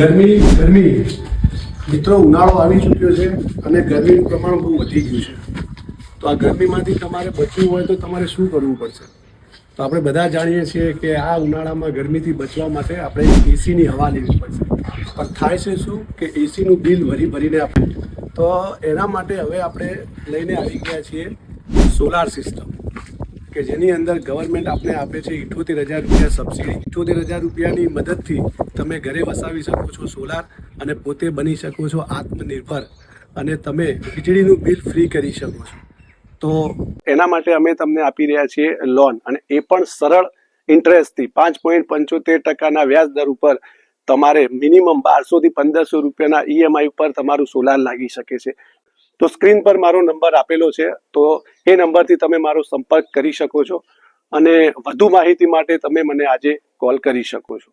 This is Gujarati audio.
ગરમી મિત્રો ઉનાળો આવી ચૂક્યો છે અને ગરમીનું પ્રમાણ બહુ વધી ગયું છે. તો આ ગરમીમાંથી તમારે બચવું હોય તો તમારે શું કરવું પડશે? તો આપણે બધા જાણીએ છીએ કે આ ઉનાળામાં ગરમીથી બચવા માટે આપણે એસીની હવા લેવી પડશે. પણ થાય છે શું કે એસીનું બિલ ભરીને આપણે, તો એના માટે હવે આપણે લઈને આવી ગયા છીએ સોલાર સિસ્ટમ, કે જેની અંદર ગવર્મેન્ટ આપણે આપે છે 78,000 રૂપિયા સબસિડી. 78,000 રૂપિયાની મદદથી તમે ઘરે વસાવી શકો છો સોલાર અને પોતે બની શકો છો આત્મનિર્ભર અને તમે વીજળીનું બિલ ફ્રી કરી શકો છો. તો એના માટે અમે તમને આપી રહ્યા છીએ લોન, અને એ પણ સરળ ઇન્ટરેસ્ટથી 5.75% વ્યાજ દર ઉપર તમારે મિનિમમ 1200 થી 1500 રૂપિયાના EMI ઉપર તમારું સોલાર લાગી શકે છે. તો સ્ક્રીન પર મારો નંબર આપેલો છે, તો એ નંબરથી તમે મારો સંપર્ક કરી શકો છો અને વધુ માહિતી માટે તમે મને આજે કોલ કરી શકો છો.